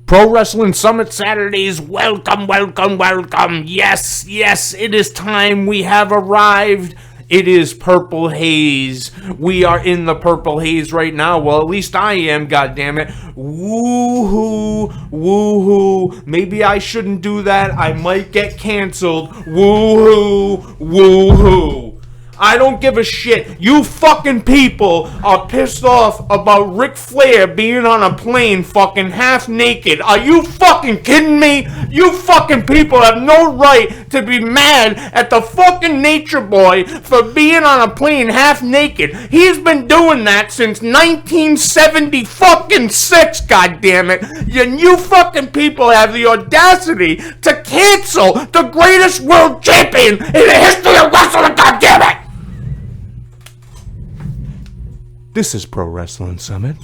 Pro Wrestling Summit Saturdays, welcome, welcome, welcome. Yes, it is time. We have arrived. It is Purple Haze. We are in the Purple Haze right now. Well, at least I am, goddammit. Woohoo, woohoo. Maybe I shouldn't do that. I might get canceled. Woohoo, woohoo. I don't give a shit. You fucking people are pissed off about Ric Flair being on a plane fucking half naked. Are you fucking kidding me? You fucking people have no right to be mad at the fucking Nature Boy for being on a plane half naked. He's been doing that since 1970 fucking 6, goddammit. And you fucking people have the audacity to cancel the greatest world champion in the history of wrestling, goddammit. This is Pro Wrestling Summit.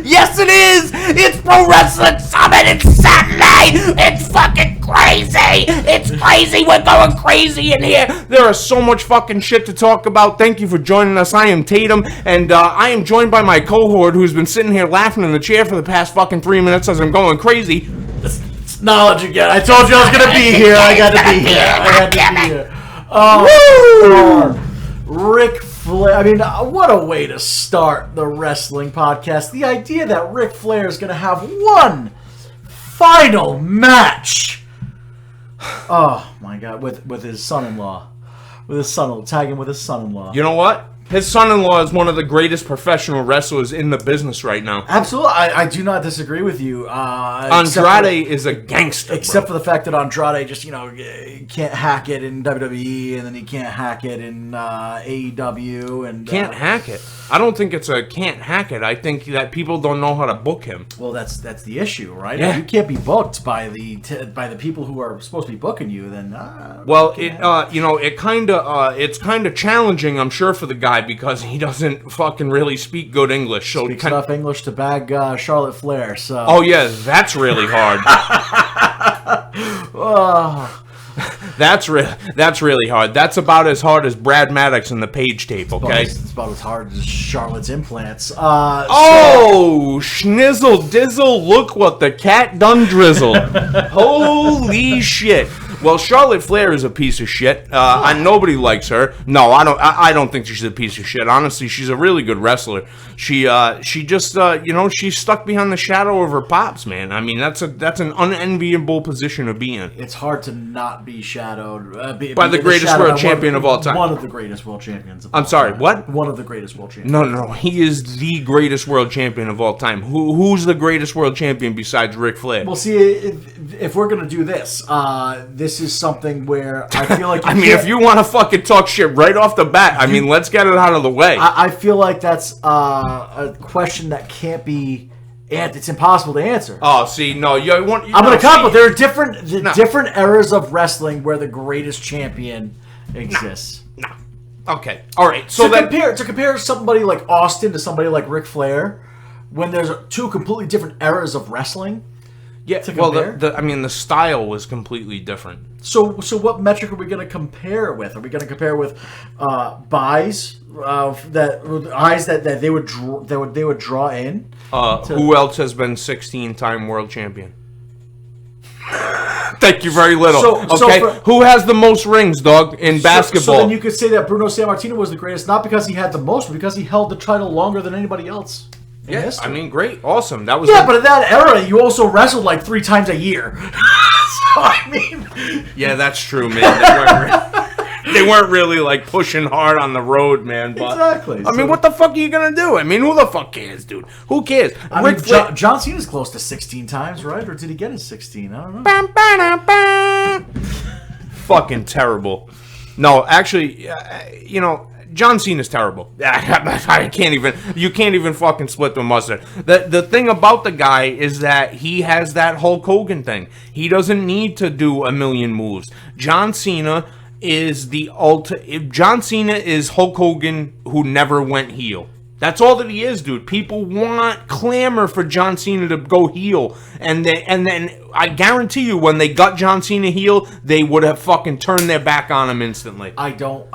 Yes, it is! It's Pro Wrestling Summit! It's Saturday! It's fucking crazy! It's crazy! We're going crazy in here! There is so much fucking shit to talk about. Thank you for joining us. I am Tatum, and I am joined by my cohort who's been sitting here laughing in the chair for the past fucking 3 minutes as I'm going crazy. It's knowledge again. I told you I was going to be here. I got to be here. I got to be here. Oh, Ric Flair. I mean, what a way to start the wrestling podcast. The idea that Ric Flair is going to have one final match. Oh, my God. With his son-in-law. Tag him with his son-in-law. You know what? His son-in-law is one of the greatest professional wrestlers in the business right now. Absolutely. I do not disagree with you. Andrade is a gangster, except for the fact that Andrade just, can't hack it in WWE, and then he can't hack it in AEW. And can't hack it? I don't think it's a can't hack it. I think that people don't know how to book him. Well, that's the issue, right? Yeah. If you can't be booked by the people who are supposed to be booking you, then it's kind of challenging, I'm sure, for the guy because he doesn't fucking really speak good English. So speaks enough English to bag Charlotte Flair. So. Oh yeah, that's really hard. That's really hard. That's about as hard as Brad Maddox in the Page tape, okay? It's about as hard as Charlotte's implants. Schnizzle dizzle, look what the cat done drizzled. Holy shit. Well, Charlotte Flair is a piece of shit. And nobody likes her. No, I don't think she's a piece of shit. Honestly, she's a really good wrestler. She just she's stuck behind the shadow of her pops, man. I mean, that's an unenviable position to be in. It's hard to not be shadowed by the greatest world champion of all time. One of the greatest world champions. I'm sorry, what? One of the greatest world champions. No, he is the greatest world champion of all time. Who's the greatest world champion besides Ric Flair? Well, see, if we're gonna do this, this is something where I feel like if you want to fucking talk shit right off the bat, let's get it out of the way. I feel like that's a question that can't be. And it's impossible to answer. Oh, see, no, I'm going to come, but there are different eras of wrestling where the greatest champion exists. No. Okay. All right. So to compare somebody like Austin to somebody like Ric Flair, when there's two completely different eras of wrestling. Yeah. Well, the style was completely different. So what metric are we going to compare with? Are we going to compare with buys that they would draw in? Who else has been 16-time world champion? Thank you very little. Who has the most rings, dog, in basketball? So then you could say that Bruno Sammartino was the greatest, not because he had the most, but because he held the title longer than anybody else. Yes, great, awesome. That was but in that era, you also wrestled like 3 times a year. Yeah, that's true, man. They weren't really like pushing hard on the road, man. But, exactly. What the fuck are you gonna do? Who the fuck cares, dude? Who cares? John Cena's close to 16 times, right? Or did he get his 16? I don't know. Fucking terrible. No, actually, John Cena's terrible. I can't even. You can't even fucking split the mustard. The thing about the guy is that he has that Hulk Hogan thing. He doesn't need to do a million moves. John Cena is John Cena is Hulk Hogan who never went heel. That's all that he is, dude. People clamor for John Cena to go heel, and then I guarantee you, when they got John Cena heel, they would have fucking turned their back on him instantly. I don't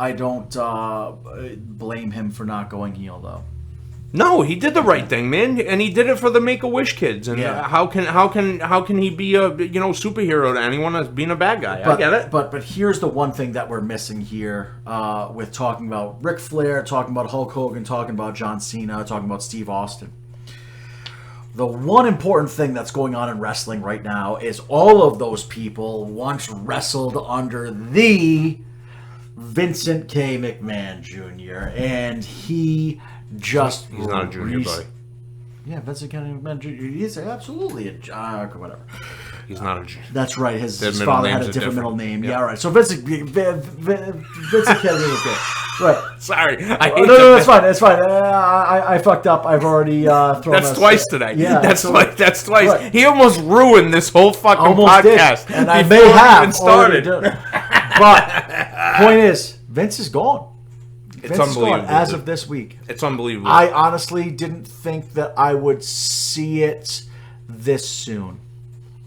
blame him for not going heel though. No, he did the right thing, man, and he did it for the Make-A-Wish kids. And how can he be a superhero to anyone that's being a bad guy? I get it. But here's the one thing that we're missing here with talking about Ric Flair, talking about Hulk Hogan, talking about John Cena, talking about Steve Austin. The one important thing that's going on in wrestling right now is all of those people once wrestled under the Vincent K. McMahon Jr. and he's not a junior, buddy. Yeah, Vincent K. McMahon Jr. He's absolutely a whatever. He's not a junior. That's right. His father had a different middle name. Yeah, all right. So Vincent K. Right. Sorry. No, that's fine. That's fine. I fucked up. I've already thrown. That's twice today. Yeah, that's twice. Right. He almost ruined this whole fucking podcast. Did. And I may have started. But point is, Vince is gone. It's unbelievable. As of this week. It's unbelievable. I honestly didn't think that I would see it this soon.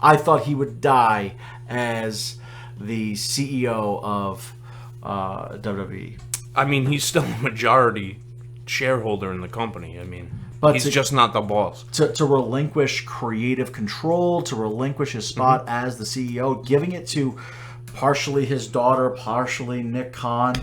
I thought he would die as the CEO of WWE. I mean, he's still a majority shareholder in the company. I mean, but he's just not the boss. To relinquish creative control, to relinquish his spot as the CEO, giving it to partially his daughter, partially Nick Khan,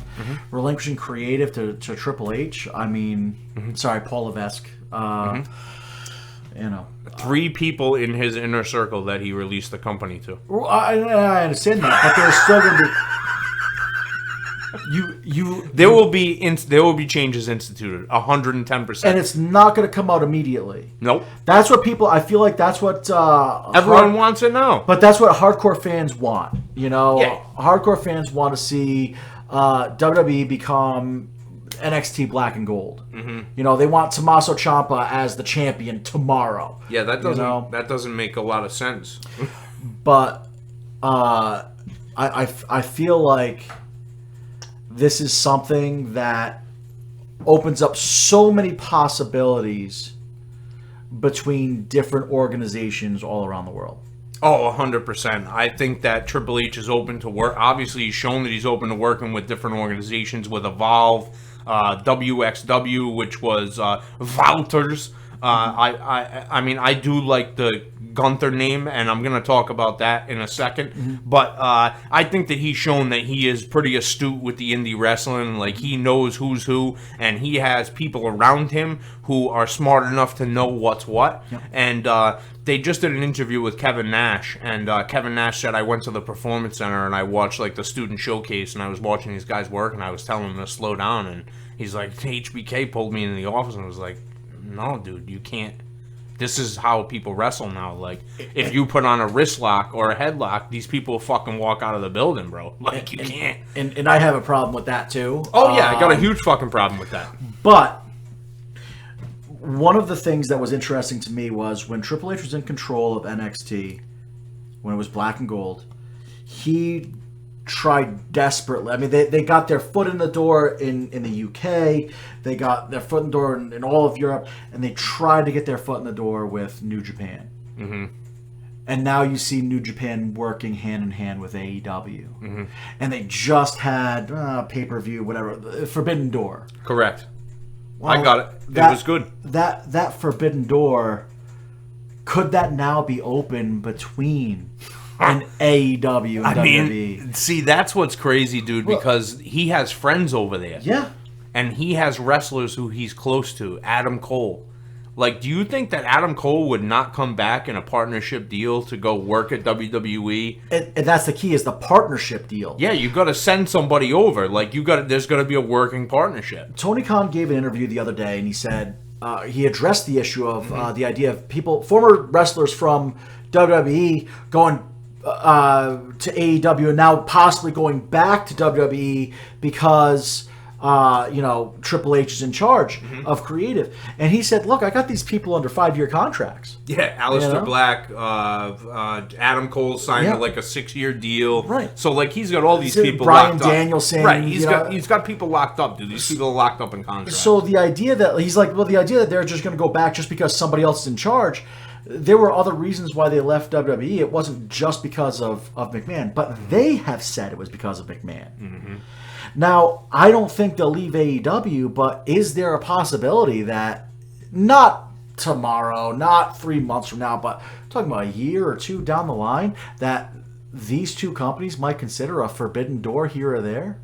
relinquishing creative to Triple H. I mean, sorry, Paul Levesque. You know, 3 people in his inner circle that he released the company to. Well, I understand that, but there's still going to be there will be changes instituted 110%, and it's not going to come out immediately. Nope. That's what people. I feel like that's what everyone wants it now. But that's what hardcore fans want. You know, hardcore fans want to see WWE become NXT Black and Gold. You know, they want Tommaso Ciampa as the champion tomorrow. Yeah, that doesn't make a lot of sense. But I feel like this is something that opens up so many possibilities between different organizations all around the world. Oh, 100%. I think that Triple H is open to work. Obviously, he's shown that he's open to working with different organizations, with Evolve, WXW, which was Valters. I mean, I do like the Gunther name, and I'm going to talk about that in a second. But I think that he's shown that he is pretty astute with the indie wrestling. Like, he knows who's who, and he has people around him who are smart enough to know what's what. Yep. And they just did an interview with Kevin Nash, and Kevin Nash said, I went to the Performance Center, and I watched, like, the student showcase, and I was watching these guys work, and I was telling them to slow down, and he's like, HBK pulled me into the office, and I was like, no, dude, you can't. This is how people wrestle now. Like, if you put on a wrist lock or a headlock, these people fucking walk out of the building, bro. Like, you can't. And I have a problem with that, too. Oh, yeah, I got a huge fucking problem with that. But one of the things that was interesting to me was when Triple H was in control of NXT, when it was Black and Gold, he tried desperately. I mean, they got their foot in the door in the UK. They got their foot in the door in all of Europe, and they tried to get their foot in the door with New Japan. And now you see New Japan working hand in hand with AEW. And they just had pay-per-view, whatever, Forbidden Door. Correct. Well, I got it. It was good. That Forbidden Door, could that now be open between and AEW and WWE? Mean, see, that's what's crazy, dude, because he has friends over there. Yeah. And he has wrestlers who he's close to. Adam Cole. Like, do you think that Adam Cole would not come back in a partnership deal to go work at WWE? And that's the key, is the partnership deal. Yeah, you got to send somebody over. Like, there's got to be a working partnership. Tony Khan gave an interview the other day, and he said, he addressed the issue of the idea of former wrestlers from WWE going to AEW and now possibly going back to WWE because Triple H is in charge of creative, and he said, "Look, I got these people under 5-year contracts." Yeah, Aleister Black, Adam Cole signed like a 6-year deal. Right. So like he's got all these people Bryan locked up. Danielson. Right. He's got people locked up, dude. These people are locked up in contracts. So the idea that they're just going to go back just because somebody else is in charge. There were other reasons why they left WWE. It wasn't just because of McMahon, but they have said it was because of McMahon. Mm-hmm. Now, I don't think they'll leave AEW, but is there a possibility that, not tomorrow, not 3 months from now, but talking about a year or two down the line, that these two companies might consider a forbidden door here or there?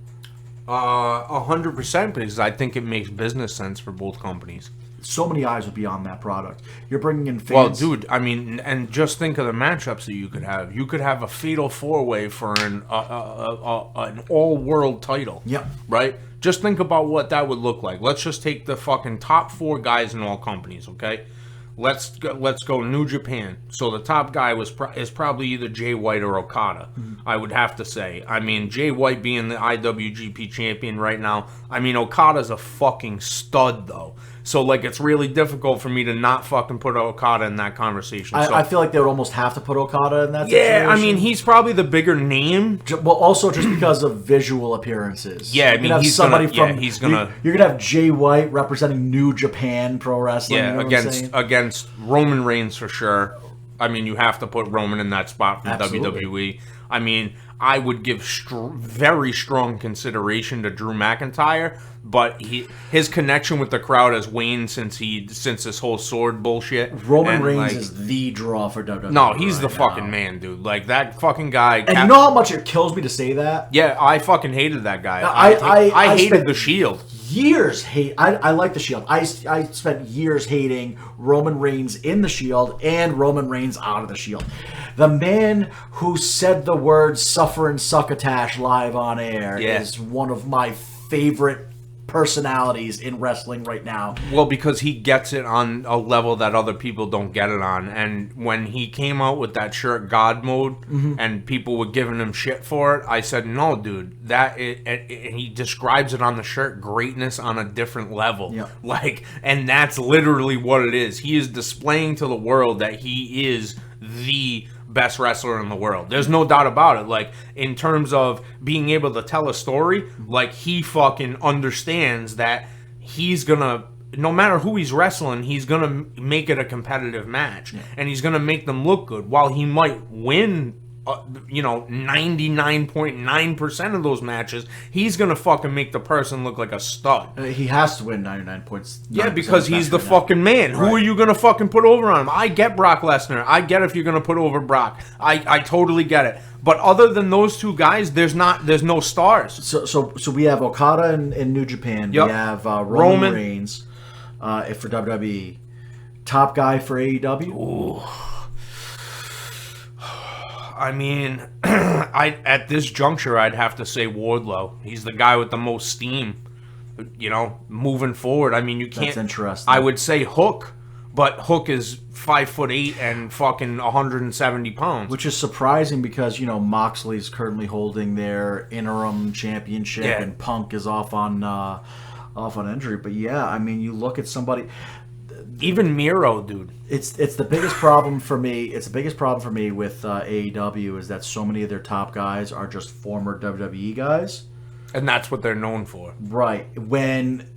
100%, because I think it makes business sense for both companies. So many eyes would be on that product. You're bringing in fans. Well, dude, I mean, and just think of the matchups that you could have. You could have a fatal 4-way for an all-world title. Yep. Right? Just think about what that would look like. Let's just take the fucking top 4 guys in all companies, okay? Let's go New Japan. So the top guy is probably either Jay White or Okada, I would have to say. I mean, Jay White being the IWGP champion right now, I mean, Okada's a fucking stud, though. So, like, it's really difficult for me to not fucking put Okada in that conversation. I feel like they would almost have to put Okada in that situation. Yeah, I mean, he's probably the bigger name. Well, also just because of visual appearances. Yeah, I mean, he's gonna... You're going to have Jay White representing New Japan Pro Wrestling. Yeah, against Roman Reigns for sure. I mean, you have to put Roman in that spot for WWE. I mean, I would give very strong consideration to Drew McIntyre, but his connection with the crowd has waned since this whole sword bullshit. Roman Reigns is the draw for WWE. No, he's the fucking man, dude. Like, that fucking guy. And you know how much it kills me to say that? Yeah, I fucking hated that guy. I hated the Shield. I like the Shield. I spent years hating Roman Reigns in the Shield and Roman Reigns out of the Shield. The man who said the words "suffer and succotash" live on air is one of my favorite personalities in wrestling right now. Well, because he gets it on a level that other people don't get it on. And when he came out with that shirt God mode and people were giving him shit for it, I said, no, dude, and he describes it on the shirt, greatness on a different level. Yep. Like, and that's literally what it is. He is displaying to the world that he is the best wrestler in the world. There's no doubt about it. Like, in terms of being able to tell a story, like, he fucking understands that he's gonna, no matter who he's wrestling, he's gonna make it a competitive match. Yeah. And he's gonna make them look good. While he might win 99.9% of those matches, he's gonna fucking make the person look like a stud. He has to win 99 points. Yeah, because he's the fucking man. Right. Who are you gonna fucking put over on him? I get Brock Lesnar. I get if you're gonna put over Brock. I totally get it. But other than those two guys, there's no stars. So we have Okada in New Japan. Yep. We have Roman Reigns for WWE. Top guy for AEW. Ooh. I mean, at this juncture, I'd have to say Wardlow. He's the guy with the most steam, moving forward. I mean, you can't... That's interesting. I would say Hook, but Hook is 5'8" and fucking 170 pounds. Which is surprising because, Moxley's currently holding their interim championship and Punk is off on injury. But yeah, I mean, you look at somebody... Even Miro, dude. It's the biggest problem for me. It's the biggest problem for me with AEW is that so many of their top guys are just former WWE guys, and that's what they're known for. Right. When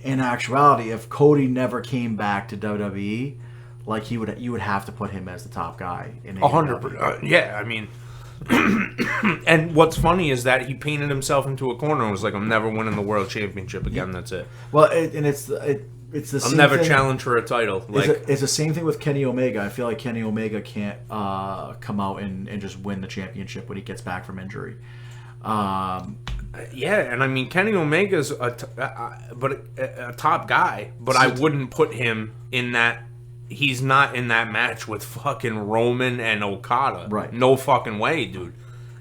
in actuality, if Cody never came back to WWE, like you would have to put him as the top guy in AEW. 100%. Yeah, I mean. And what's funny is that he painted himself into a corner and was like, "I'm never winning the world championship again." That's it. Well, it's the same never thing. Challenge for a title. It's the same thing with Kenny Omega. I feel like Kenny Omega can't come out and just win the championship when he gets back from injury. Yeah, and I mean, Kenny Omega's a top guy, but I wouldn't put him in that. He's not in that match with fucking Roman and Okada. Right. No fucking way, dude.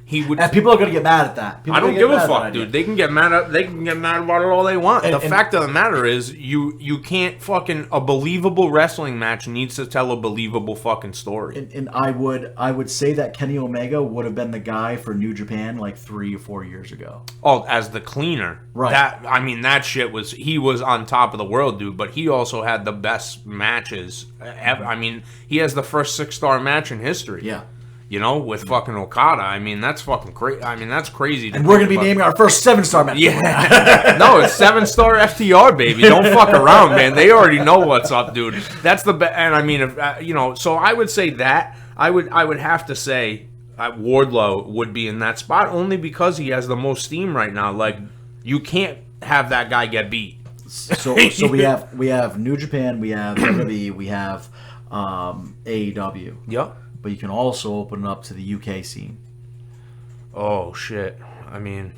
he would. And people are going to get mad at that. People I don't are gonna give get a mad at that fuck, idea. dude. They can get mad about it all they want. And the fact of the matter is, you can't fucking a believable wrestling match needs to tell a believable fucking story. And I would say that Kenny Omega would have been the guy for New Japan like 3 or 4 years ago. Oh, as the cleaner, Right. That shit was he was on top of the world, dude. But he also had the best matches ever. I mean, he has the first 6-star match in history. Yeah. You know, with fucking Okada. I mean, that's fucking crazy. I mean, that's crazy. And we're going to be naming our first 7-star match. Yeah. No, it's 7-star FTR, baby. Don't fuck around, man. They already know what's up, dude. That's the best. And I mean, if, so I would say that. I would have to say Wardlow would be in that spot only because he has the most steam right now. Like, you can't have that guy get beat. So we have New Japan, we have WWE, we have AEW. Yep. But you can also open it up to the UK scene. Oh shit! I mean,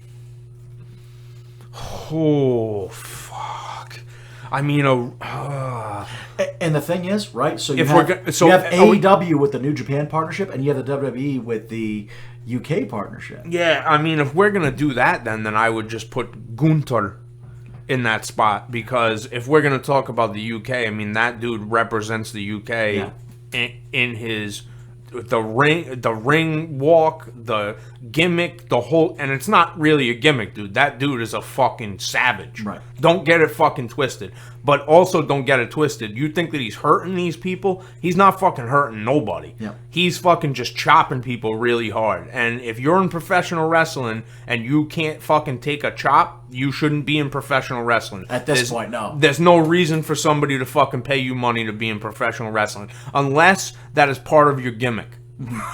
oh fuck! I mean, and the thing is, right? So you If have, we're go- so you have are we- AEW with the New Japan partnership, and you have the WWE with the UK partnership. yeah. I mean, if we're gonna do that, then I would just put Gunther in that spot because if we're gonna talk about the UK, I mean, that dude represents the UK in his. The ring walk, the gimmick, the whole, and it's not really a gimmick, dude. That dude is a fucking savage. Right. Don't get it fucking twisted. But also don't get it twisted. You think that he's hurting these people? He's not fucking hurting nobody. Yeah. He's fucking just chopping people really hard. And if you're in professional wrestling and you can't fucking take a chop, you shouldn't be in professional wrestling. At this point, no. There's no reason for somebody to fucking pay you money to be in professional wrestling. Unless that is part of your gimmick.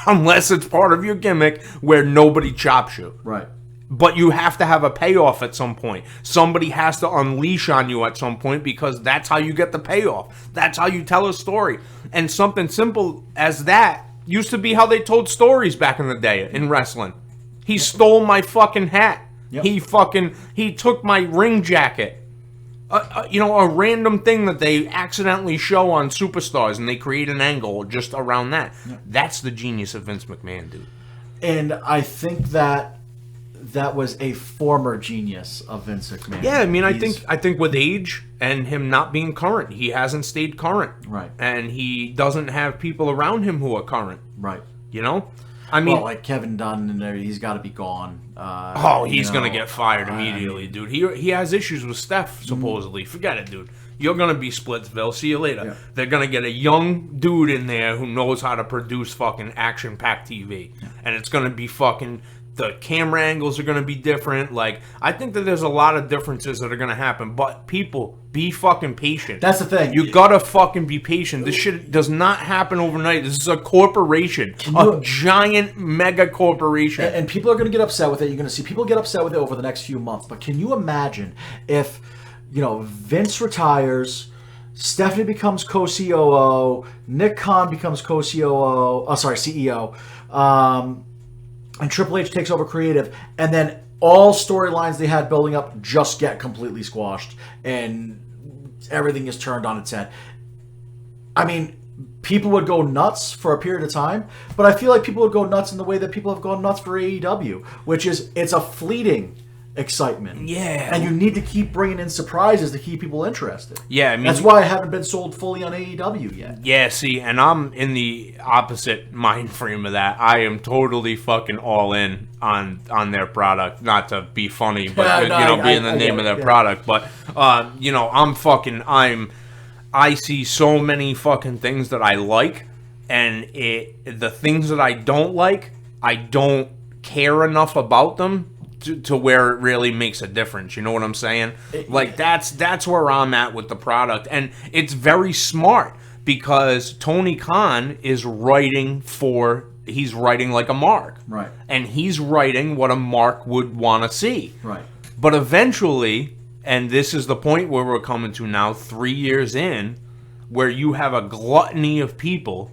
Unless it's part of your gimmick where nobody chops you. Right. But you have to have a payoff at some point. Somebody has to unleash on you at some point because that's how you get the payoff. That's how you tell a story. And something simple as that used to be how they told stories back in the day in wrestling. He stole my fucking hat. Yep. He took my ring jacket. A random thing that they accidentally show on Superstars and they create an angle just around that. Yep. That's the genius of Vince McMahon, dude. And I think that was a former genius of Vince McMahon. Yeah, I mean, I think with age and him not being current, he hasn't stayed current. Right. And he doesn't have people around him who are current. Right. You know? I mean, like Kevin Dunn and there, he's got to be gone. He's gonna get fired immediately, dude. He has issues with Steph, supposedly. Forget it, dude. You're gonna be Splitsville. See you later. Yeah. They're gonna get a young dude in there who knows how to produce fucking action-packed TV, and it's gonna be fucking. The camera angles are going to be different. Like, I think that there's a lot of differences that are going to happen. But people, be fucking patient. That's the thing. You gotta fucking be patient. This shit does not happen overnight. This is a corporation. A giant mega corporation. And people are going to get upset with it. You're going to see people get upset with it over the next few months. But can you imagine if, Vince retires, Stephanie becomes co-COO, Nick Khan becomes CEO, and Triple H takes over creative, and then all storylines they had building up just get completely squashed, and everything is turned on its head. I mean, people would go nuts for a period of time, but I feel like people would go nuts in the way that people have gone nuts for AEW, which is it's a fleeting excitement. Yeah. And you need to keep bringing in surprises to keep people interested. Yeah, I mean, that's why I haven't been sold fully on AEW yet. Yeah, see, and I'm in the opposite mind frame of that. I am totally fucking all in on their product. Not to be funny, but being the name of their product. But I see so many fucking things that I like, and the things that I don't like, I don't care enough about them to where it really makes a difference. You know what I'm saying? Like, that's where I'm at with the product. And it's very smart because Tony Khan is writing like a Mark. Right. And he's writing what a Mark would want to see. Right. But eventually, and this is the point where we're coming to now, 3 years in, where you have a gluttony of people.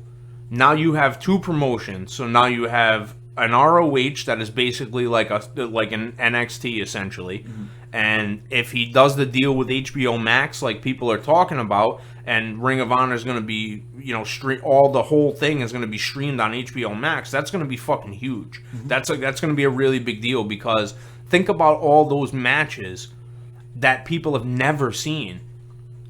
Now you have two promotions. So now you have an ROH that is basically like an NXT essentially. And if he does the deal with HBO Max, like people are talking about, and Ring of Honor is going to be, the whole thing is going to be streamed on HBO Max, that's going to be fucking huge. That's going to be a really big deal, because think about all those matches that people have never seen,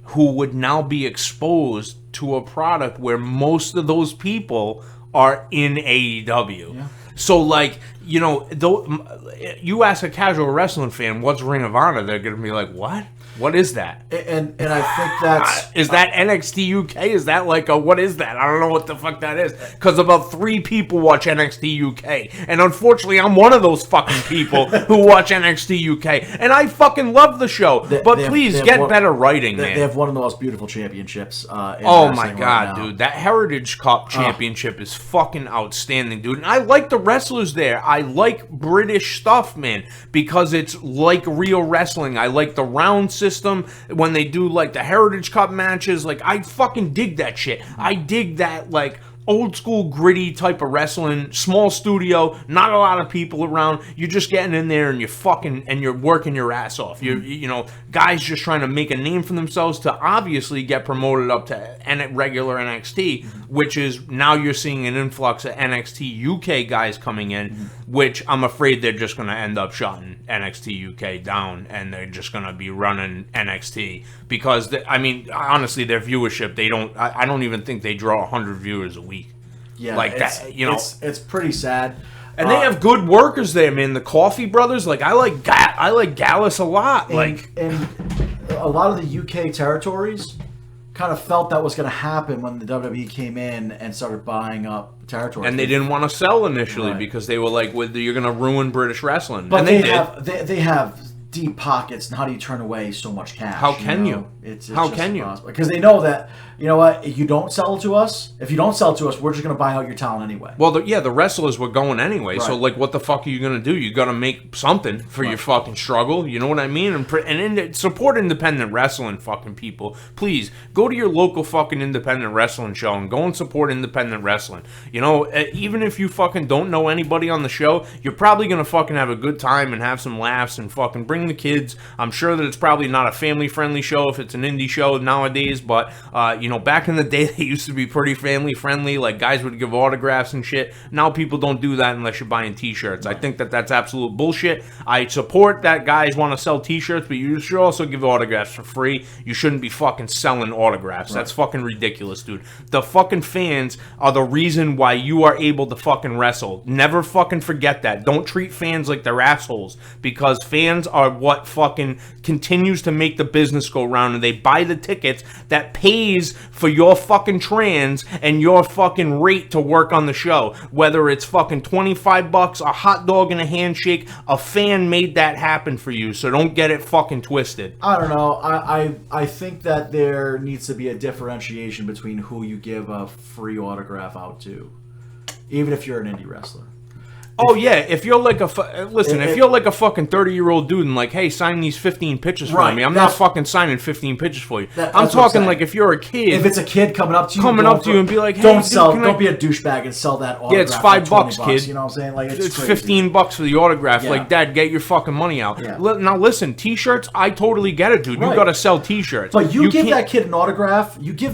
who would now be exposed to a product where most of those people are in AEW. Yeah. So, like, you ask a casual wrestling fan, what's Ring of Honor? They're going to be like, what? What is that? And I think that's... Is that NXT UK? Is that like what is that? I don't know what the fuck that is. Because about 3 people watch NXT UK. And unfortunately, I'm one of those fucking people who watch NXT UK. And I fucking love the show. But please, get better writing, man. They have one of the most beautiful championships. Oh my God, dude. That Heritage Cup championship is fucking outstanding, dude. And I like the wrestlers there. I like British stuff, man. Because it's like real wrestling. I like the round system when they do like the Heritage Cup matches. Like, I fucking dig that shit. I dig that, like, old school gritty type of wrestling, small studio, not a lot of people around. You're just getting in there and you're working your ass off. You're guys just trying to make a name for themselves to obviously get promoted up to regular NXT, which is now you're seeing an influx of NXT UK guys coming in, which I'm afraid they're just going to end up shutting NXT UK down, and they're just going to be running NXT because honestly, their viewership, I don't even think they draw 100 viewers a week. Yeah, like that, it's pretty sad. And they have good workers there, man. The Coffee Brothers, like I like Gallus a lot. And a lot of the UK territories kind of felt that was going to happen when the WWE came in and started buying up territories. And they didn't want to sell initially because they were like, "You're going to ruin British wrestling." But and they have deep pockets, and how do you turn away so much cash? How can you? How can you? Because they know that, you know what, you don't sell it to us. If you don't sell it to us, we're just going to buy out your talent anyway. Well, the wrestlers were going anyway. Right. So, like, what the fuck are you going to do? You got to make something for your fucking struggle. You know what I mean? And support independent wrestling, fucking people. Please go to your local fucking independent wrestling show and go and support independent wrestling. Even if you fucking don't know anybody on the show, you're probably going to fucking have a good time and have some laughs and fucking bring the kids. I'm sure that it's probably not a family-friendly show if it's an indie show nowadays, but back in the day they used to be pretty family-friendly. Like, guys would give autographs and shit. Now people don't do that unless you're buying t-shirts. I think that that's absolute bullshit. I support that guys want to sell t-shirts, but you should also give autographs for free. You shouldn't be fucking selling autographs. Right. That's fucking ridiculous, dude. The fucking fans are the reason why you are able to fucking wrestle. Never fucking forget that. Don't treat fans like they're assholes, because fans are what fucking continues to make the business go round, and they buy the tickets that pays for your fucking trans and your fucking rate to work on the show. Whether it's fucking $25, a hot dog and a handshake, a fan made that happen for you, so don't get it fucking twisted. I don't know. I think that there needs to be a differentiation between who you give a free autograph out to, even if you're an indie wrestler. Oh yeah, if you're like if you're like a fucking 30-year-old dude and like, hey, sign these 15 pitches for me. I'm not fucking signing 15 pitches for you. I'm talking like if you're a kid. If it's a kid coming up to you and be like, hey, don't be a douchebag and sell that autograph. Yeah, it's $5, kid. You know what I'm saying? Like it's $15 for the autograph. Yeah. Like, Dad, get your fucking money out. Yeah. Now listen, t-shirts, I totally get it, dude. You gotta sell t-shirts. But you give that kid an autograph. He's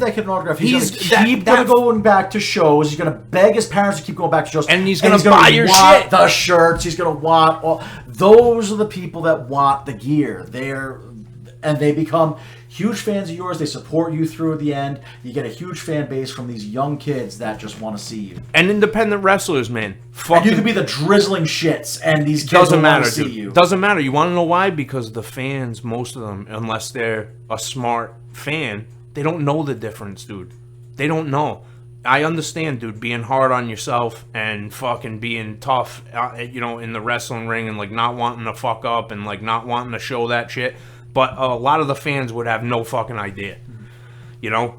gonna keep going back to shows. He's gonna beg his parents to keep going back to shows, and he's gonna buy your shit. The shirts, he's gonna want all those are the people that want the gear. They become huge fans of yours. They support you through the end. You get a huge fan base from these young kids that just want to see you. And independent wrestlers, man. And you could be the drizzling shits, and these kids don't want to see you. Doesn't matter. You want to know why? Because the fans, most of them, unless they're a smart fan, they don't know the difference, dude. They don't know. I understand, dude, being hard on yourself and fucking being tough, in the wrestling ring, and like not wanting to fuck up and like not wanting to show that shit. But a lot of the fans would have no fucking idea,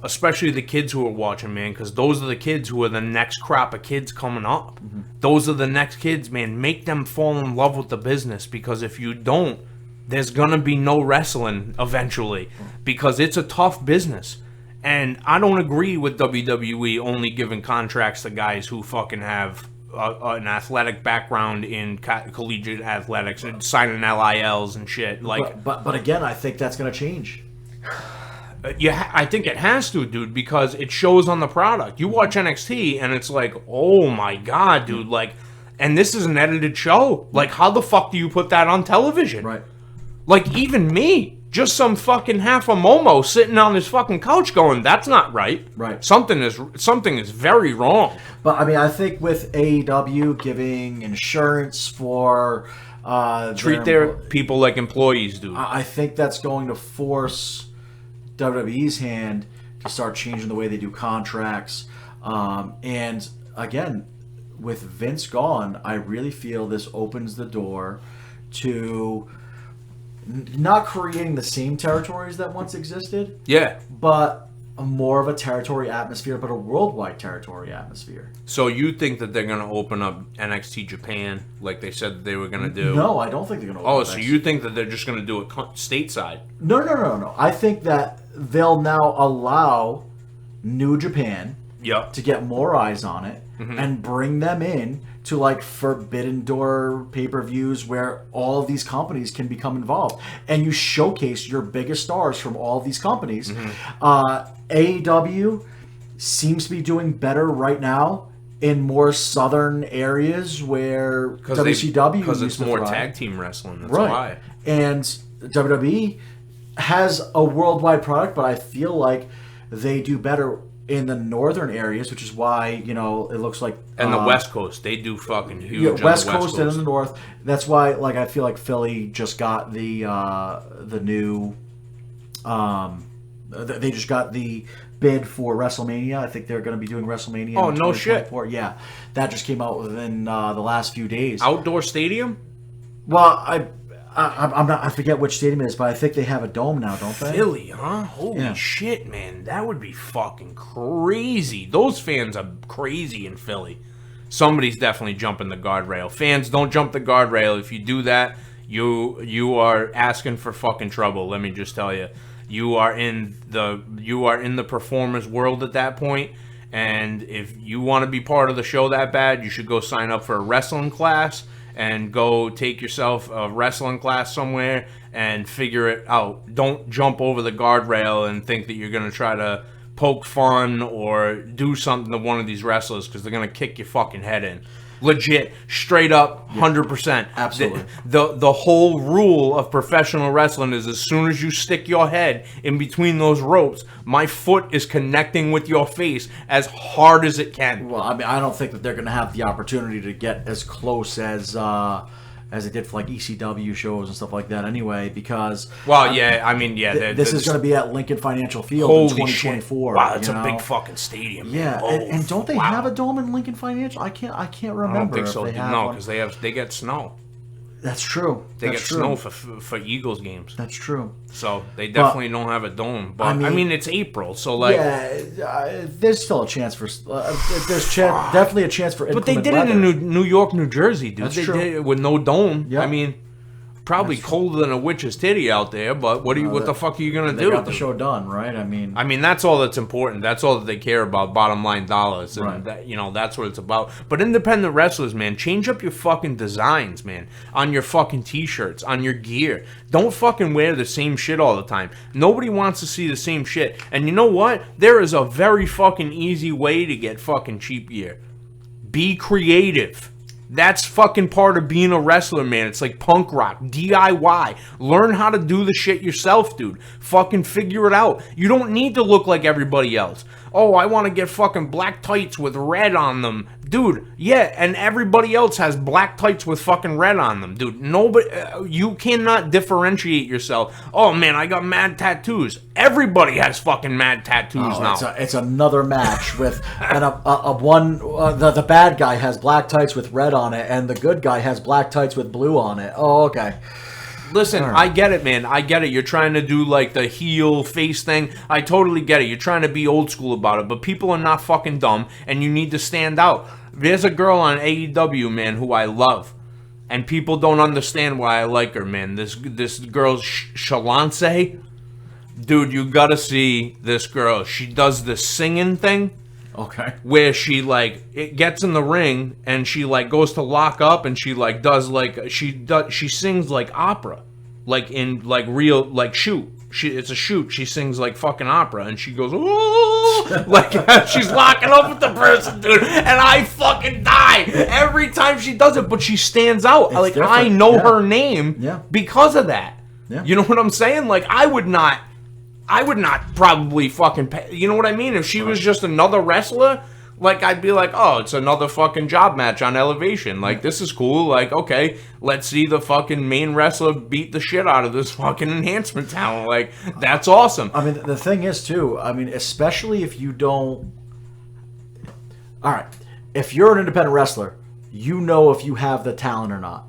especially the kids who are watching, man, because those are the kids who are the next crop of kids coming up. Mm-hmm. Those are the next kids, man. Make them fall in love with the business, because if you don't, there's gonna be no wrestling eventually, because it's a tough business. And I don't agree with WWE only giving contracts to guys who fucking have an athletic background in collegiate athletics and signing LILs and shit. Like, but again, I think that's going to change. yeah, I think it has to, dude, because it shows on the product. You watch NXT and it's like, oh my god, dude, like, and this is an edited show. Like, how the fuck do you put that on television? Right. Like, even me, just some fucking half a Momo sitting on this fucking couch going, that's not right. Right. Something is very wrong. But I mean, I think with AEW giving insurance for Treat their people like employees, dude. I think that's going to force WWE's hand to start changing the way they do contracts. And again, with Vince gone, I really feel this opens the door to not creating the same territories that once existed. Yeah. But more of a territory atmosphere, but a worldwide territory atmosphere. So you think that they're going to open up NXT Japan like they said they were going to do? No, I don't think they're going to open up. Oh, so you think that they're just going to do it stateside? No. I think that they'll now allow New Japan to get more eyes on it and bring them in to like Forbidden Door pay-per-views where all of these companies can become involved. And you showcase your biggest stars from all of these companies. AEW seems to be doing better right now in more southern areas where WCW because it's more tag team wrestling. That's why. And WWE has a worldwide product, but I feel like they do better in the northern areas, which is why, you know, it looks like... And the West Coast, they do fucking huge. Yeah, West Coast and in the North. That's why, like, I feel like Philly just got the new... they just got the bid for WrestleMania. I think they're going to be doing WrestleMania. Oh, no shit. Yeah, that just came out within the last few days. Outdoor stadium? Well, I'm not. I forget which stadium it is, but I think they have a dome now, don't they? Philly, huh? Holy shit, man! That would be fucking crazy. Those fans are crazy in Philly. Somebody's definitely jumping the guardrail. Fans, don't jump the guardrail. If you do that, you are asking for fucking trouble. Let me just tell you, you are in the performers world at that point. And if you want to be part of the show that bad, you should go sign up for a wrestling class. And go take yourself a wrestling class somewhere and figure it out. Don't jump over the guardrail and think that you're going to try to poke fun or do something to one of these wrestlers because they're going to kick your fucking head in. Legit, straight up, 100%. Absolutely. The whole rule of professional wrestling is as soon as you stick your head in between those ropes, my foot is connecting with your face as hard as it can. Well, I mean, I don't think that they're going to have the opportunity to get as close as they did for like ECW shows and stuff like that anyway, because... Well, yeah, I mean, yeah. This is going to be at Lincoln Financial Field in 2024. Shit. Wow, it's a big fucking stadium. Yeah, and don't they have a dome in Lincoln Financial? I can't remember. I don't think so. No, because they get snow. That's true. They get snow for Eagles games. That's true. So they definitely don't have a dome. But I mean it's April, so like there's still a chance for definitely a chance for. But they did it in New York, New Jersey, dude. That's they true. did it with no dome. Yep. I mean, probably colder than a witch's titty out there. But what the fuck are you gonna do? They got the show done, right? I mean, that's all that's important. That's all that they care about. Bottom line dollars, and right. That's what it's about. But independent wrestlers, man, change up your fucking designs, man, on your fucking t-shirts, on your gear. Don't fucking wear the same shit all the time. Nobody wants to see the same shit. And you know what? There is a very fucking easy way to get fucking cheap gear. Be creative. That's fucking part of being a wrestler, man. It's like punk rock, DIY. Learn how to do the shit yourself, dude. Fucking figure it out. You don't need to look like everybody else. Oh, I want to get fucking black tights with red on them. Dude, yeah, and everybody else has black tights with fucking red on them, dude. Nobody, you cannot differentiate yourself. Oh, man, I got mad tattoos. Everybody has fucking mad tattoos now. It's another match with the bad guy has black tights with red on it, and the good guy has black tights with blue on it. Oh, okay. Listen, right. I get it, man. I get it. You're trying to do, like, the heel face thing. I totally get it. You're trying to be old school about it. But people are not fucking dumb, and you need to stand out. There's a girl on AEW, man, who I love. And people don't understand why I like her, man. This girl, Shalance. Dude, you gotta see this girl. She does the singing thing. Okay. Where she like it gets in the ring and she like goes to lock up and she like does like she sings like opera, like in like real like shoot. It's a shoot. She sings like fucking opera and she goes ooh like she's locking up with the person, dude. And I fucking die every time she does it. But she stands out. It's like different. I know her name because of that. Yeah. You know what I'm saying? Like I would not probably fucking pay, you know what I mean? If she was just another wrestler, like I'd be like, oh, it's another fucking job match on Elevation. Like this is cool. Like okay, let's see the fucking main wrestler beat the shit out of this fucking enhancement talent. Like that's awesome. I mean, the thing is too. I mean, especially if you don't. All right, if you're an independent wrestler, you know if you have the talent or not.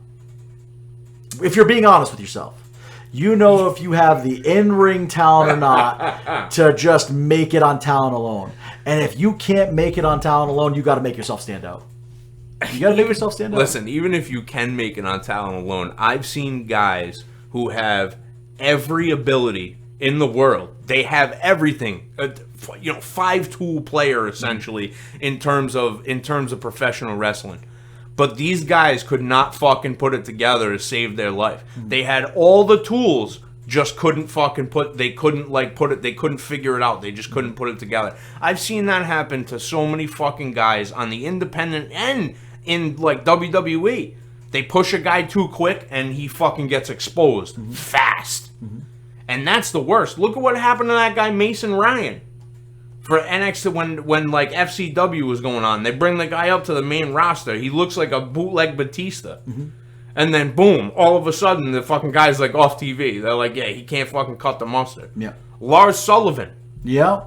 If you're being honest with yourself. You know if you have the in-ring talent or not to just make it on talent alone. And if you can't make it on talent alone, you got to make yourself stand out. You got to make yourself stand out. Listen, even if you can make it on talent alone, I've seen guys who have every ability in the world. They have everything. 5-tool player essentially in terms of professional wrestling. But these guys could not fucking put it together to save their life. They had all the tools, just couldn't fucking they couldn't figure it out. They just couldn't put it together. I've seen that happen to so many fucking guys on the independent and in like WWE. They push a guy too quick and he fucking gets exposed fast. And that's the worst. Look at what happened to that guy Mason Ryan. For NXT, when like FCW was going on, they bring the guy up to the main roster. He looks like a bootleg Batista. And then, boom, all of a sudden, the fucking guy's like off TV. They're like, yeah, he can't fucking cut the mustard. Yeah. Lars Sullivan. Yeah.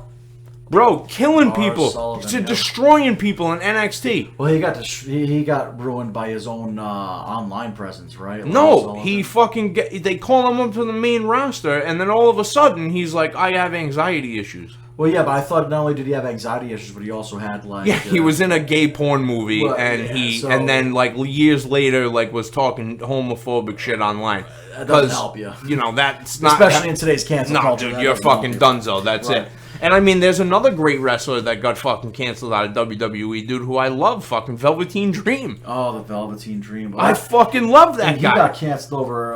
Bro, killing Lars people. Sullivan, destroying people in NXT. Well, he got ruined by his own online presence, right? No, he fucking they call him up to the main roster, and then all of a sudden, he's like, I have anxiety issues. Well, yeah, but I thought not only did he have anxiety issues, but he also had like he was in a gay porn movie, and then like years later, like was talking homophobic shit online. That doesn't help you. You know that's not especially in today's cancel culture. No, dude, you're fucking dunzo. That's it. And I mean, there's another great wrestler that got fucking canceled out of WWE, dude, who I love, fucking Velveteen Dream. Oh, the Velveteen Dream. I fucking love that guy. He got canceled over.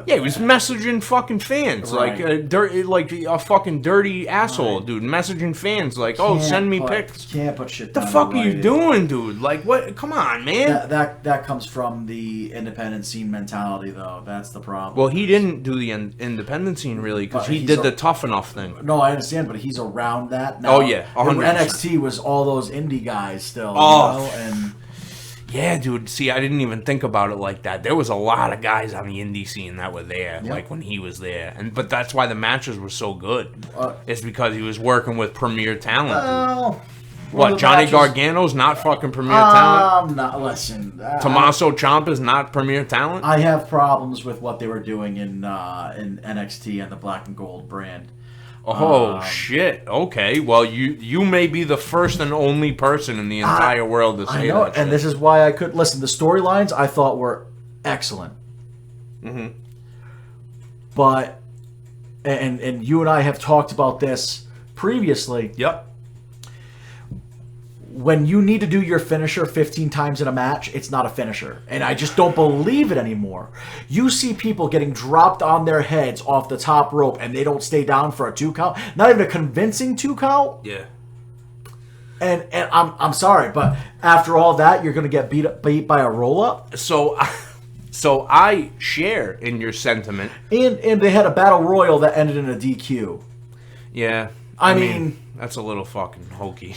Yeah, he was messaging fucking fans like a fucking dirty asshole, dude. Messaging fans like, oh, send me pics. Can't put shit. The fuck are you doing, dude? Like, what? Come on, man. That comes from the independent scene mentality, though. That's the problem. Well, he didn't do the independent scene really because he did the tough enough thing. No, I understand, but he's around that now. Oh yeah, 100%. NXT was all those indie guys still. Oh, you know? And yeah, dude. See, I didn't even think about it like that. There was a lot of guys on the indie scene that were there, like when he was there, but that's why the matches were so good. It's because he was working with premier talent. What, Johnny Gargano's not fucking premier talent? Not, listen. Tommaso Ciampa's not premier talent? I have problems with what they were doing in NXT and the Black and Gold brand. Oh, shit. Okay. Well, you may be the first and only person in the entire world to say that shit. And this is why I could... Listen, the storylines I thought were excellent. But... And you and I have talked about this previously. Yep. When you need to do your finisher 15 times in a match, it's not a finisher. And I just don't believe it anymore. You see people getting dropped on their heads off the top rope and they don't stay down for a 2 count. Not even a convincing 2 count. Yeah. And I'm sorry, but after all that, you're going to get beat by a roll-up? So I share in your sentiment. And they had a battle royal that ended in a DQ. Yeah. I mean... That's a little fucking hokey.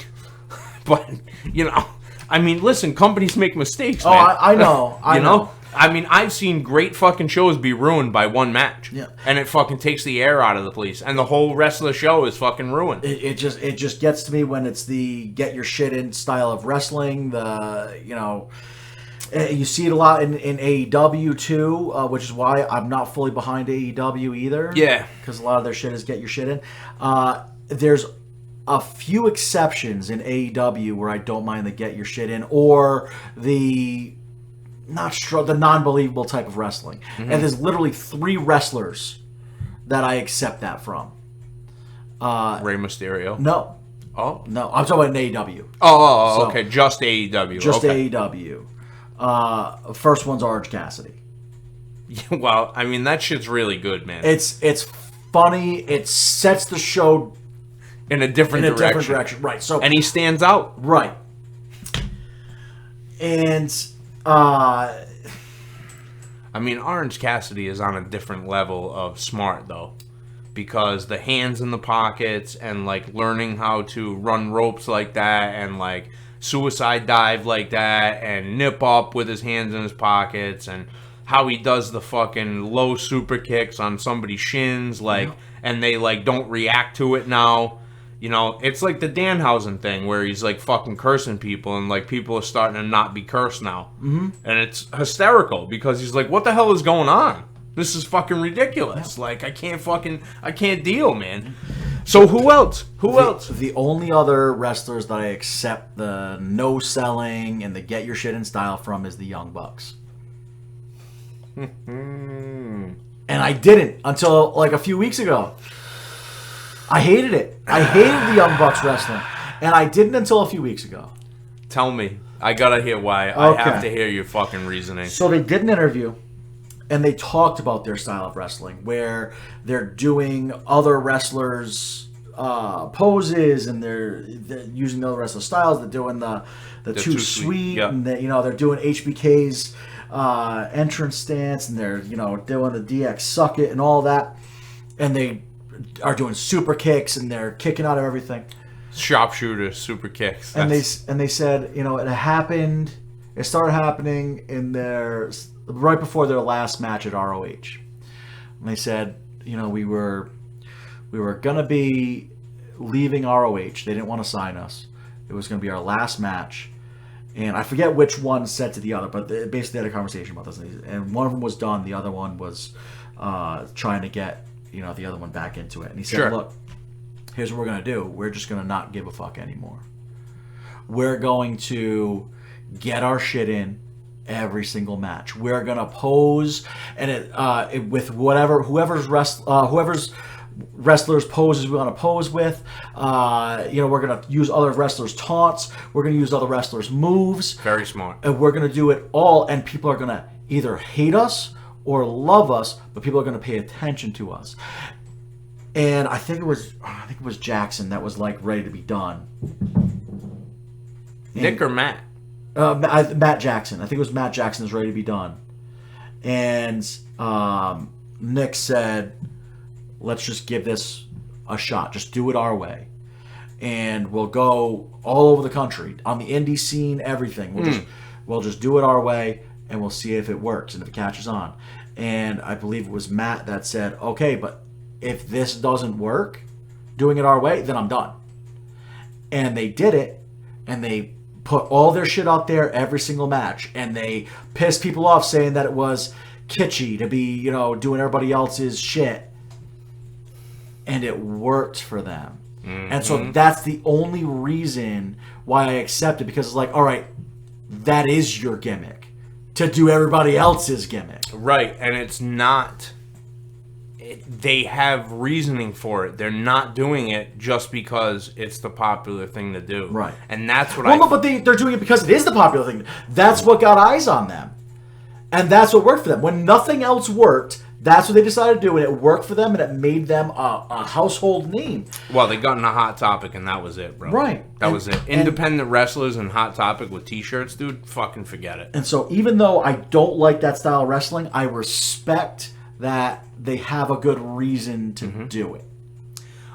But, you know, I mean, listen, companies make mistakes, man. Oh, I know. I know. I mean, I've seen great fucking shows be ruined by one match. Yeah. And it fucking takes the air out of the place. And the whole rest of the show is fucking ruined. It just gets to me when it's the get your shit in style of wrestling. You see it a lot in AEW too, which is why I'm not fully behind AEW either. Yeah. Because a lot of their shit is get your shit in. There's a few exceptions in AEW where I don't mind the get your shit in or the non-believable type of wrestling. And there's literally 3 wrestlers that I accept that from. Rey Mysterio. No. Oh. No, I'm talking about an AEW. Oh, So, okay. Just AEW. Just okay. AEW. First one's Orange Cassidy. Well, I mean, that shit's really good, man. It's funny. It sets the show in a different direction. Right. So and he stands out. Right. And I mean, Orange Cassidy is on a different level of smart, though. Because the hands in the pockets and, like, learning how to run ropes like that and, like, suicide dive like that and nip up with his hands in his pockets and how he does the fucking low super kicks on somebody's shins, like, and they, like, don't react to it now. You know, it's like the Danhausen thing where he's, like, fucking cursing people and, like, people are starting to not be cursed now. Mm-hmm. And it's hysterical because he's like, what the hell is going on? This is fucking ridiculous. Yeah. Like, I can't deal, man. So who else? The only other wrestlers that I accept the no selling and the get your shit in style from is the Young Bucks. And I didn't until like a few weeks ago. I hated it. I hated the Young Bucks wrestling. And I didn't until a few weeks ago. Tell me. I gotta hear why. Okay. I have to hear your fucking reasoning. So they did an interview. And they talked about their style of wrestling, where they're doing other wrestlers' poses, and they're using the other wrestler styles. They're doing the too sweet, yep. And they're doing HBK's entrance stance, and they're doing the DX suck it and all that. And they are doing super kicks, and they're kicking out of everything. Sharpshooter super kicks. And they said it happened. It started happening in their right before their last match at ROH. And they said, we were gonna be leaving ROH. They didn't want to sign us. It was gonna be our last match. And I forget which one said to the other, but they basically had a conversation about this. And one of them was done. The other one was trying to get the other one back into it. And he said, sure. Look, here's what we're gonna do. We're just gonna not give a fuck anymore. We're going to get our shit in every single match. We're gonna pose and with whoever's wrestlers poses we want to pose with. We're gonna use other wrestlers' taunts. We're gonna use other wrestlers' moves. Very smart. And we're gonna do it all. And people are gonna either hate us or love us, but people are gonna pay attention to us. And I think it was Jackson that was like ready to be done. Nick or Matt? Matt Jackson. I think it was Matt Jackson is ready to be done. And Nick said, let's just give this a shot. Just do it our way. And we'll go all over the country, on the indie scene, everything. We'll just do it our way, and we'll see if it works and if it catches on. And I believe it was Matt that said, okay, but if this doesn't work, doing it our way, then I'm done. And they did it, and they put all their shit out there every single match, and they pissed people off saying that it was kitschy to be, doing everybody else's shit. And it worked for them. Mm-hmm. And so that's the only reason why I accept it, because it's like, all right, that is your gimmick, to do everybody else's gimmick. Right, and it's not... They have reasoning for it. They're not doing it just because it's the popular thing to do. Right. And that's what no, but they're doing it because it is the popular thing. That's what got eyes on them. And that's what worked for them. When nothing else worked, that's what they decided to do, and it worked for them, and it made them a household name. Well, they got in a Hot Topic, and that was it, bro. Right. That was it. Independent wrestlers and Hot Topic with T-shirts, dude, fucking forget it. And so even though I don't like that style of wrestling, I respect that they have a good reason to do it.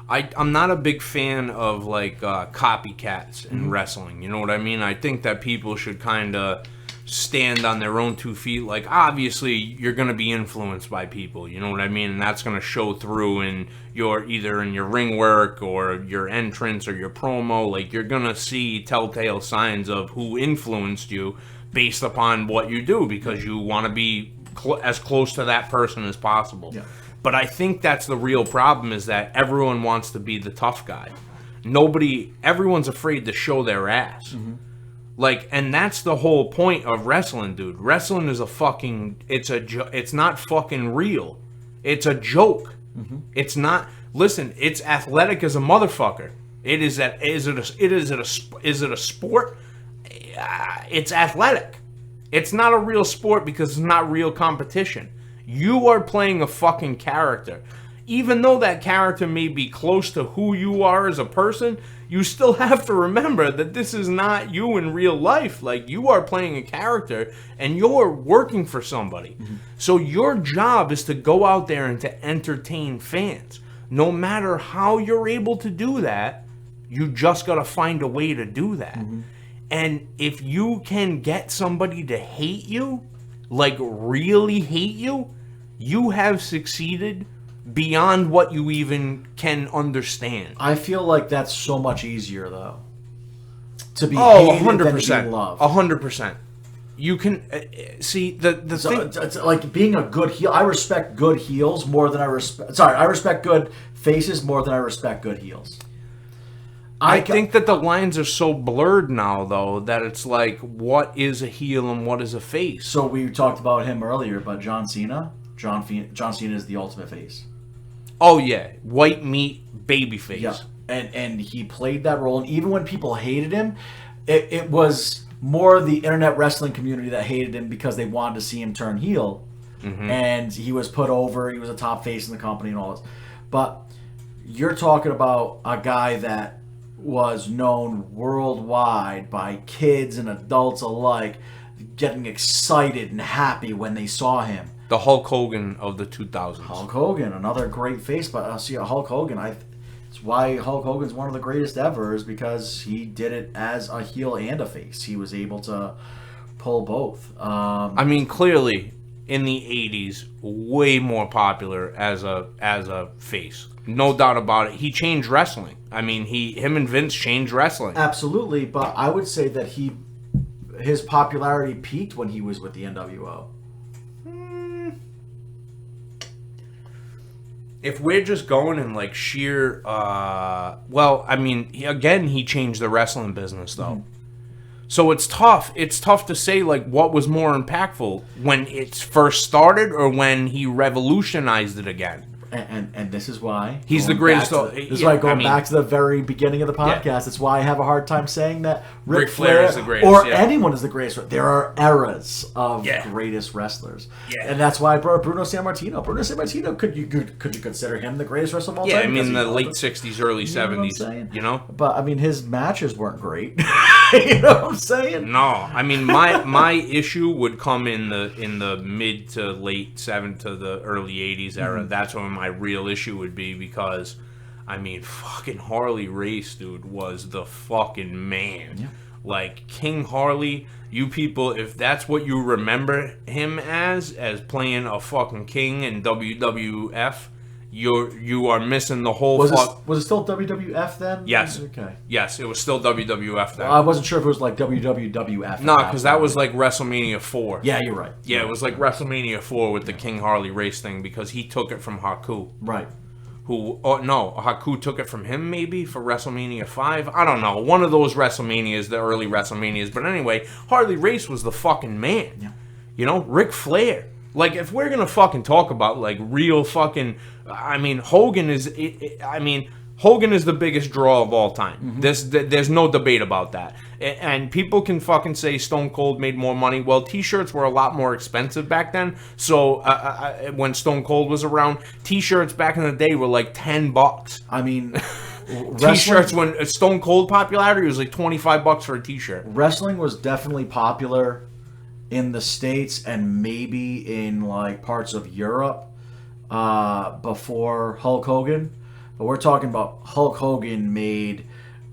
I'm not a big fan of like copycats in wrestling. You know what I mean? I think that people should kind of stand on their own 2 feet. Like, obviously, you're going to be influenced by people. You know what I mean? And that's going to show through in either in your ring work or your entrance or your promo. Like, you're going to see telltale signs of who influenced you based upon what you do, because you want to be as close to that person as possible. Yeah. But I think that's the real problem, is that everyone wants to be the tough guy. Everyone's afraid to show their ass. Mm-hmm. Like, and that's the whole point of wrestling, dude. Wrestling is it's not fucking real. It's a joke. Mm-hmm. It's not, listen, it's athletic as a motherfucker. It is that. Is it a sport? It's athletic. It's not a real sport because it's not real competition. You are playing a fucking character. Even though that character may be close to who you are as a person, you still have to remember that this is not you in real life. Like, you are playing a character and you're working for somebody. Mm-hmm. So your job is to go out there and to entertain fans. No matter how you're able to do that, you just got to find a way to do that. Mm-hmm. And if you can get somebody to hate you, like really hate you, you have succeeded beyond what you even can understand. I feel like that's so much easier, though. To be hated 100%, than to be loved. 100%. You can see the thing. It's like being a good heel. I respect good heels more than I respect. Sorry, I respect good faces more than I respect good heels. I think that the lines are so blurred now, though, that it's like, what is a heel and what is a face? So we talked about him earlier, but John Cena. John Cena is the ultimate face. Oh yeah, white meat baby face. Yeah, and he played that role, and even when people hated him, it was more the internet wrestling community that hated him because they wanted to see him turn heel, and he was put over. He was a top face in the company and all this. But you're talking about a guy that was known worldwide by kids and adults alike, getting excited and happy when they saw him. The Hulk Hogan of the 2000s. Hulk Hogan, another great face, but see, Hulk Hogan, it's why Hulk Hogan's one of the greatest ever, is because he did it as a heel and a face. He was able to pull both. I mean, clearly, in the 80s, way more popular as a face. No doubt about it. He changed wrestling. I mean, him and Vince changed wrestling. Absolutely, but I would say that his popularity peaked when he was with the NWO. If we're just going in like sheer, well, I mean, he changed the wrestling business though. Mm-hmm. So it's tough. It's tough to say like what was more impactful, when it first started or when he revolutionized it again. And this is why he's the greatest. This is why going back to the very beginning of the podcast. Yeah. That's why I have a hard time saying that Ric Flair is the greatest, or anyone is the greatest. There are eras of greatest wrestlers, and that's why I brought up Bruno Sammartino. Bruno Sammartino, could you consider him the greatest wrestler of all time? Yeah, I mean the late '60s, early '70s. You know, but I mean his matches weren't great. You know what I'm saying? No, I mean my issue would come in the mid to late '70s to the early '80s era. Mm-hmm. That's when my real issue would be, because I mean fucking Harley Race, dude, was the fucking man. Yeah. Like King Harley, you people, if that's what you remember him as playing a fucking king in WWF, you are missing the whole. Was it still WWF then? Yes. Okay. Yes, it was still WWF then. Well, I wasn't sure if it was like WWF. No, because that was like WrestleMania 4. Yeah, you're right. Yeah, it was like WrestleMania 4 with the King Harley Race thing, because he took it from Haku. Right. Haku took it from him maybe for WrestleMania 5. I don't know. One of those WrestleManias, the early WrestleManias. But anyway, Harley Race was the fucking man. Yeah. You know, Ric Flair. Like, if we're gonna fucking talk about like real fucking, I mean, Hogan is the biggest draw of all time. Mm-hmm. There's no debate about that. And people can fucking say Stone Cold made more money. Well, T-shirts were a lot more expensive back then. So when Stone Cold was around, T-shirts back in the day were like $10. I mean, T-shirts when Stone Cold popularity was like $25 for a T-shirt. Wrestling was definitely popular in the States and maybe in like parts of Europe before Hulk Hogan. But we're talking about Hulk Hogan made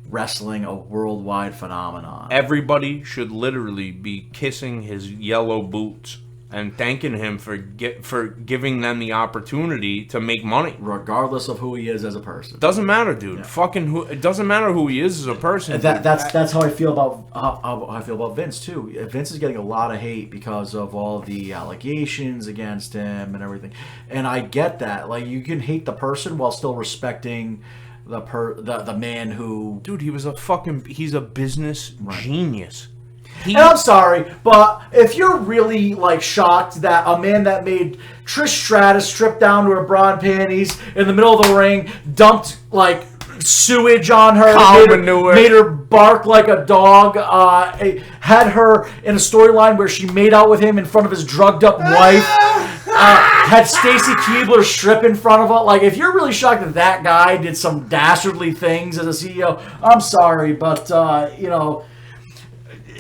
wrestling a worldwide phenomenon. Everybody should literally be kissing his yellow boots and thanking him for giving them the opportunity to make money, regardless of who he is as a person. Doesn't matter, dude. Yeah. It doesn't matter who he is as a person. That's how I feel about how I feel about Vince too. Vince is getting a lot of hate because of all the allegations against him and everything, and I get that. Like, you can hate the person while still respecting the man who. Dude, he's a business genius. And I'm sorry, but if you're really like shocked that a man that made Trish Stratus strip down to her bra and panties in the middle of the ring, dumped like sewage on her, Cow manure. made her bark like a dog, had her in a storyline where she made out with him in front of his drugged up wife, had Stacy Keibler strip in front of her. Like, if you're really shocked that that guy did some dastardly things as a CEO, I'm sorry, but,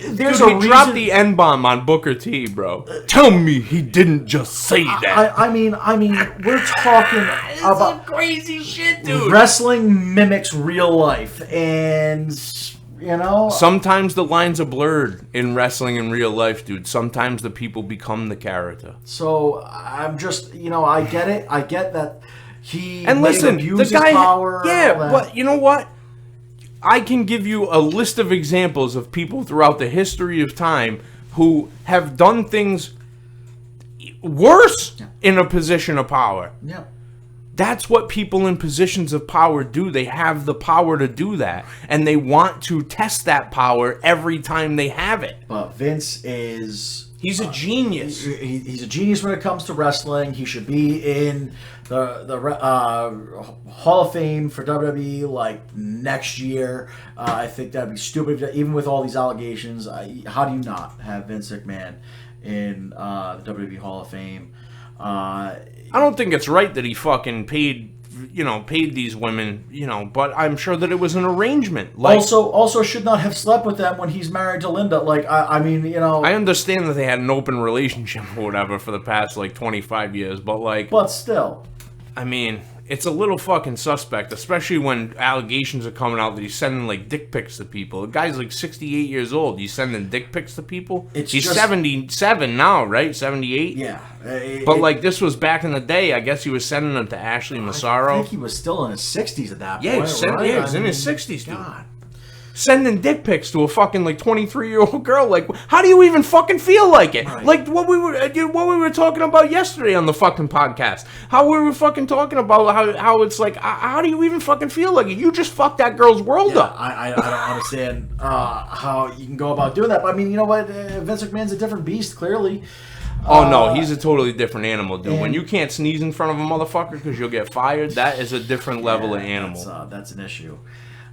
there's Dude, a he dropped reason. the N-bomb on Booker T, bro. Tell me he didn't just say that. I mean, we're talking about some crazy shit, dude. Wrestling mimics real life, and Sometimes the lines are blurred in wrestling in real life, dude. Sometimes the people become the character. So I'm just, I get it. I get that he And listen, the abuse guy, his power. yeah, and all that. but you know what? I can give you a list of examples of people throughout the history of time who have done things worse in a position of power. Yeah. That's what people in positions of power do. They have the power to do that, and they want to test that power every time they have it. But Vince is... He's a genius. He's a genius when it comes to wrestling. He should be in the Hall of Fame for WWE like next year. I think that'd be stupid, even with all these allegations. How do you not have Vince McMahon in the WWE Hall of Fame? I don't think it's right that he fucking paid these women, but I'm sure that it was an arrangement. Like, also should not have slept with them when he's married to Linda. Like, I mean, I understand that they had an open relationship or whatever for the past, 25 years, but still. I mean, it's a little fucking suspect, especially when allegations are coming out that he's sending, dick pics to people. The guy's, 68 years old. He's sending dick pics to people? He's 77 now, right? 78? Yeah. But, this was back in the day. I guess he was sending them to Ashley Massaro. I think he was still in his 60s at that point. Yeah, he was in his 60s, dude. God. Sending dick pics to a fucking 23-year-old girl. How do you even fucking feel like it? Right. What we were talking about yesterday on the fucking podcast. How we were fucking talking about how it's how do you even fucking feel like it? You just fucked that girl's world up. I don't understand how you can go about doing that. But I mean, you know what? Vince McMahon's a different beast, clearly. Oh no, he's a totally different animal, dude. When you can't sneeze in front of a motherfucker because you'll get fired, that is a different level of animal. That's an issue.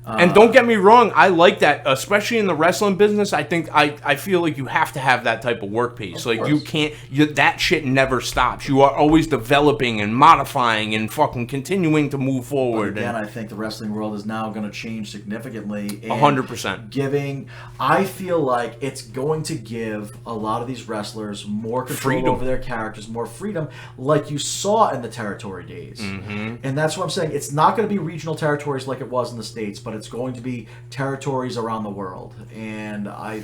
And don't get me wrong, I like that, especially in the wrestling business. I think I feel like you have to have that type of work pace. You can't, that shit never stops. You are always developing and modifying and fucking continuing to move forward. But again, I think the wrestling world is now going to change significantly. 100%. I feel like it's going to give a lot of these wrestlers more control over their characters, more freedom, like you saw in the territory days. Mm-hmm. And that's what I'm saying. It's not going to be regional territories like it was in the States, but it's going to be territories around the world. And I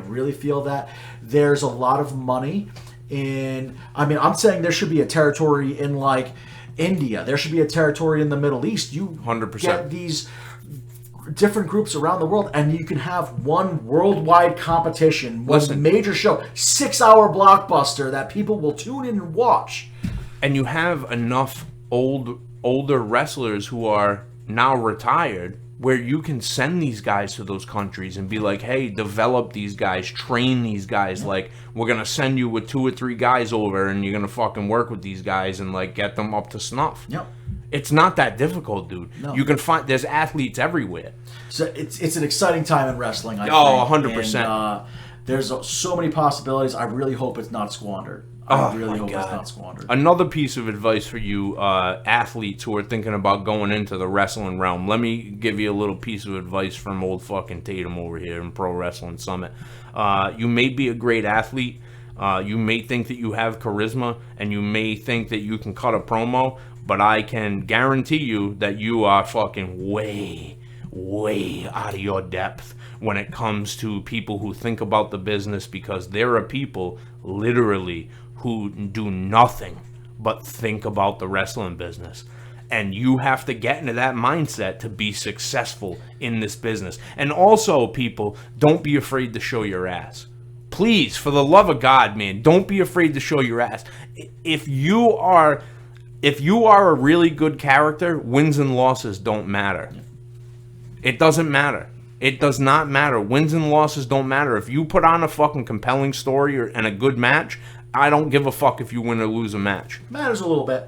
really feel that there's a lot of money in... I mean, I'm saying there should be a territory in, India. There should be a territory in the Middle East. You 100%. get these different groups around the world, and you can have one worldwide competition, one major show, 6-hour blockbuster that people will tune in and watch. And you have enough older wrestlers who are now retired where you can send these guys to those countries and be like, hey, develop these guys, train these guys. We're going to send you with 2 or 3 guys over, and you're going to fucking work with these guys and, get them up to snuff. Yep. It's not that difficult, dude. No. You can find, there's athletes everywhere. So it's an exciting time in wrestling, I think. 100%. And, there's so many possibilities. I really hope it's not squandered. I really hope it's not squandered. Another piece of advice for you athletes who are thinking about going into the wrestling realm. Let me give you a little piece of advice from old fucking Tatum over here in Pro Wrestling Summit. You may be a great athlete. You may think that you have charisma, and you may think that you can cut a promo, but I can guarantee you that you are fucking way out of your depth when it comes to people who think about the business, because there are people literally who do nothing but think about the wrestling business. And you have to get into that mindset to be successful in this business. And also, people, don't be afraid to show your ass. Please, for the love of God, man, don't be afraid to show your ass. If you are a really good character, wins and losses don't matter. It doesn't matter. It does not matter. Wins and losses don't matter. If you put on a fucking compelling story and a good match, I don't give a fuck if you win or lose a match. Matters a little bit.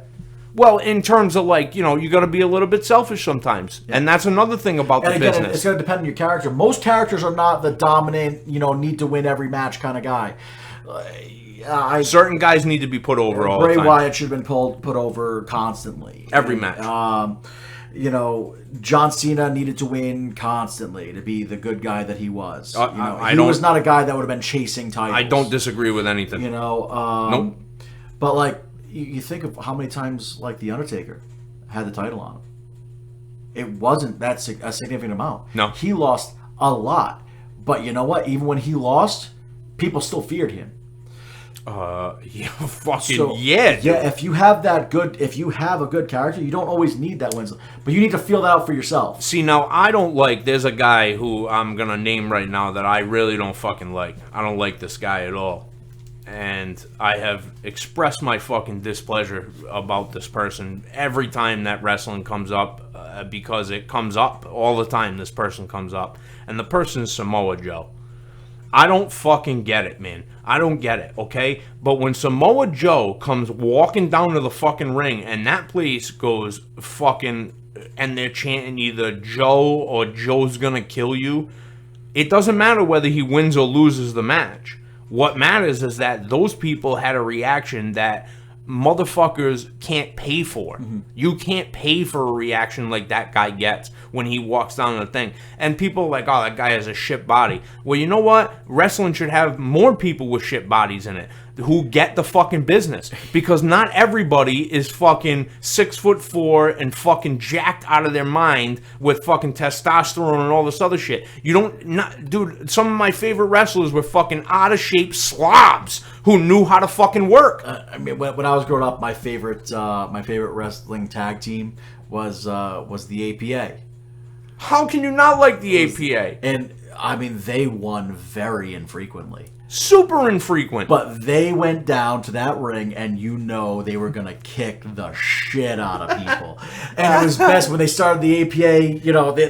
Well, in terms of like, you got to be a little bit selfish sometimes. Yeah. And that's another thing about the business. It's going to depend on your character. Most characters are not the dominant, need to win every match kind of guy. Certain guys need to be put over all the time. Bray Wyatt should have been put over constantly. Every match. John Cena needed to win constantly to be the good guy that he was. He was not a guy that would have been chasing titles. I don't disagree with anything. Nope. But like, you think of how many times like The Undertaker had the title on him. It wasn't a significant amount. No. He lost a lot. But you know what? Even when he lost, people still feared him. Yeah. Yeah, if you have a good character, you don't always need that win. But you need to feel that out for yourself. See, now, I don't like, there's a guy who I'm going to name right now that I really don't fucking like. I don't like this guy at all. And I have expressed my fucking displeasure about this person every time that wrestling comes up, because it comes up all the time. This person comes up, and the person is Samoa Joe. I don't fucking get it, man. I don't get it, okay? But when Samoa Joe comes walking down to the fucking ring and that place goes fucking, and they're chanting either Joe or Joe's gonna kill you, it doesn't matter whether he wins or loses the match. What matters is that those people had a reaction that motherfuckers can't pay for. Mm-hmm. You can't pay for a reaction like that guy gets when he walks down the thing. And people are like, oh, that guy has a shit body. Well, you know what? Wrestling should have more people with shit bodies in it who get the fucking business. Because not everybody is fucking 6'4" and fucking jacked out of their mind with fucking testosterone and all this other shit. Dude, some of my favorite wrestlers were fucking out of shape slobs who knew how to fucking work. When I was growing up, my favorite wrestling tag team was the APA. How can you not like the APA? And they won very infrequently. Super infrequent. But they went down to that ring, and they were going to kick the shit out of people. And it was best when they started the APA,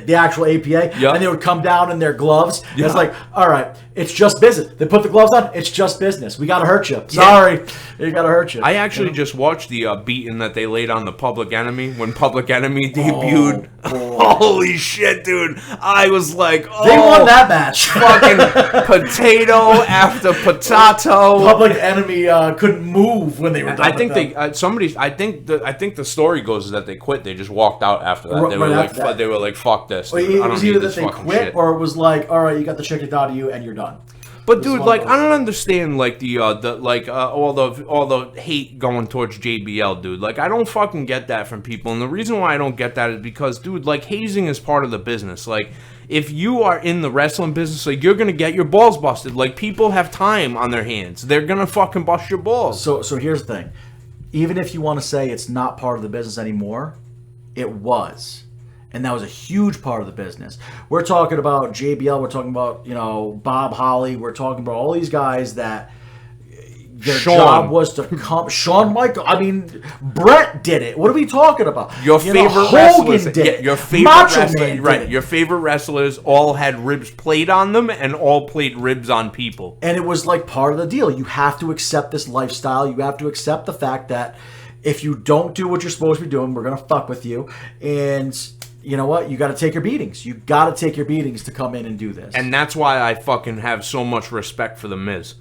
the actual APA, yep. And they would come down in their gloves. Yep. It's like, all right, it's just business. They put the gloves on, it's just business. We got to hurt you. Sorry, we got to hurt you. I actually just watched the beating that they laid on the Public Enemy when Public Enemy debuted. Holy shit, dude. I was like, they won that match. Fucking potato after potato. Public Enemy couldn't move when they were done. I think I think the story goes is that they quit. They just walked out after that. They were like, fuck this. Well, it was either that they quit shit. Or it was like, all right, you got the shit kicked out of you and you're done. But dude, like, I don't understand like all the hate going towards JBL, dude. Like, I don't fucking get that from people, and the reason why I don't get that is because, dude, like, hazing is part of the business. Like, if you are in the wrestling business, like, you're gonna get your balls busted. Like, people have time on their hands; they're gonna fucking bust your balls. So here's the thing: even if you want to say it's not part of the business anymore, it was. And that was a huge part of the business. We're talking about JBL. We're talking about, Bob Holly. We're talking about all these guys that their job was to come. Shawn Michaels. Brett did it. What are we talking about? Your favorite wrestlers. Your favorite wrestlers. Right. Your favorite wrestlers all had ribs played on them and all played ribs on people. And it was like part of the deal. You have to accept this lifestyle. You have to accept the fact that if you don't do what you're supposed to be doing, we're going to fuck with you. And you know what? You got to take your beatings. You got to take your beatings to come in and do this. And that's why I fucking have so much respect for The Miz.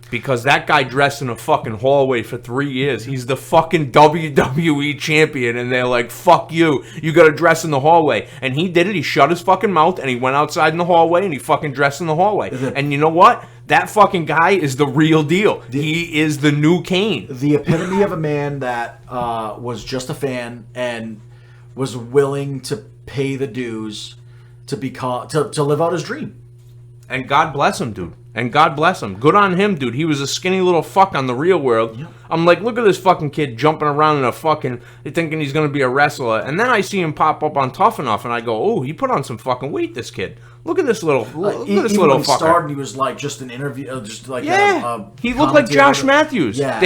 Because that guy dressed in a fucking hallway for 3 years. He's the fucking WWE champion. And they're like, fuck you. You got to dress in the hallway. And he did it. He shut his fucking mouth. And he went outside in the hallway. And he fucking dressed in the hallway. And you know what? That fucking guy is the real deal. He is the new Kane. The epitome of a man that was just a fan and was willing to pay the dues to live out his dream. And God bless him, dude. And God bless him. Good on him, dude. He was a skinny little fuck on the real world. Yep. I'm like, look at this fucking kid jumping around in a fucking, thinking he's going to be a wrestler. And then I see him pop up on Tough Enough, and I go, oh, he put on some fucking weight, this kid. Look at this little fucker. When he started, he was like just an interview, just like he looked like Josh Matthews. Yeah.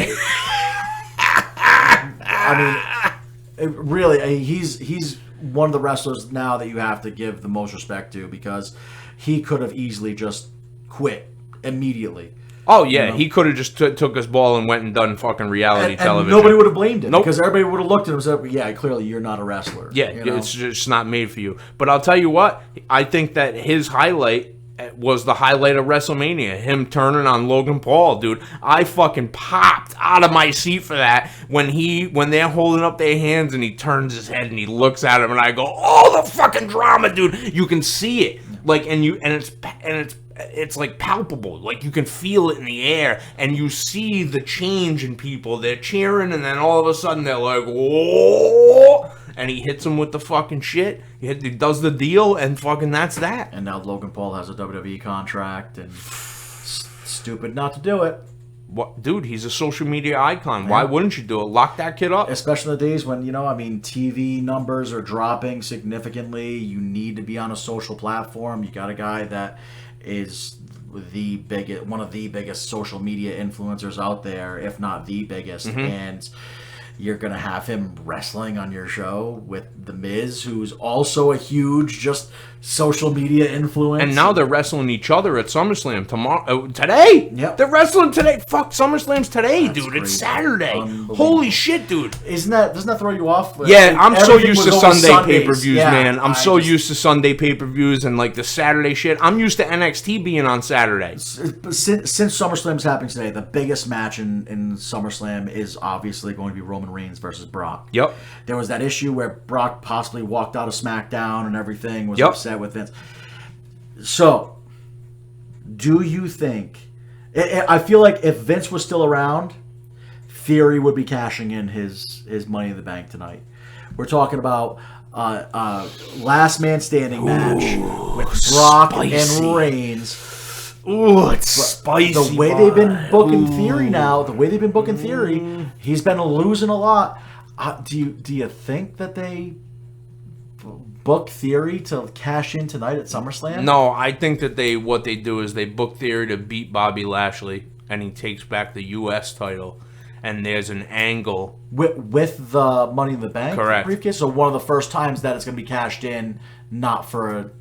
Really, he's one of the wrestlers now that you have to give the most respect to, because he could have easily just quit immediately. Oh, yeah, he could have just took his ball and went and done fucking reality television. And nobody would have blamed him. Nope. Because everybody would have looked at him and said, yeah, clearly you're not a wrestler. Yeah, it's just not made for you. But I'll tell you what, I think that his highlight was the highlight of WrestleMania. Him turning on Logan Paul, dude. I fucking popped out of my seat for that when they're holding up their hands and he turns his head and he looks at him and I go, oh, the fucking drama, dude. You can see it. Like, and it's like palpable. Like, you can feel it in the air and you see the change in people. They're cheering and then all of a sudden they're like, whoa. And he hits him with the fucking shit. He does the deal, and fucking that's that. And now Logan Paul has a WWE contract, and stupid not to do it. What, dude? He's a social media icon. Yeah. Why wouldn't you do it? Lock that kid up. Especially in the days when TV numbers are dropping significantly. You need to be on a social platform. You got a guy that is one of the biggest social media influencers out there, if not the biggest, and you're going to have him wrestling on your show with The Miz, who's also a huge just social media influence. And now they're wrestling each other at SummerSlam today. Yep. They're wrestling today. Fuck, SummerSlam's today, That's dude. crazy. It's Saturday. Holy shit, dude. Doesn't that throw you off? Yeah, I'm so used to Sunday pay-per-views, yeah, man. I'm so used to Sunday pay-per-views and like the Saturday shit. I'm used to NXT being on Saturdays. Since SummerSlam's happening today, the biggest match in SummerSlam is obviously going to be Roman Reigns versus Brock. Yep. There was that issue where Brock possibly walked out of SmackDown and everything, was upset with Vince. So, do you think... I feel like if Vince was still around, Theory would be cashing in his Money in the Bank tonight. We're talking about last man standing match with Brock and Reigns. Ooh, it's spicy. The way they've been booking Theory now, he's been losing a lot. Do you think that they book Theory to cash in tonight at SummerSlam? No, I think that what they do is they book Theory to beat Bobby Lashley, and he takes back the U.S. title. And there's an angle with the Money in the Bank briefcase. So one of the first times that it's going to be cashed in, not for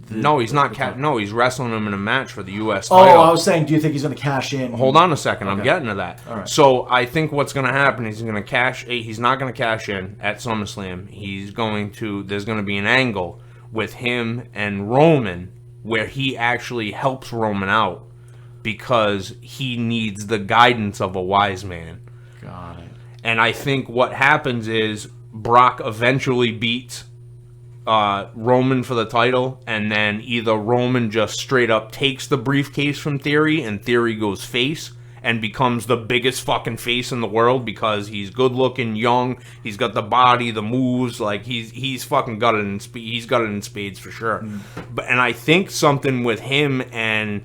no, he's not. No, he's wrestling him in a match for the U.S. title. Oh, I was saying, do you think he's going to cash in? Hold on a second, okay. I'm getting to that. All right. So I think what's going to happen is he's going to cash. He's not going to cash in at SummerSlam. There's going to be an angle with him and Roman where he actually helps Roman out because he needs the guidance of a wise man. Got it. And I think what happens is Brock eventually beats Roman for the title, and then either Roman just straight up takes the briefcase from Theory, and Theory goes face and becomes the biggest fucking face in the world because he's good looking, young, he's got the body, the moves, like he's fucking got it in he's got it in spades for sure. And I think something with him and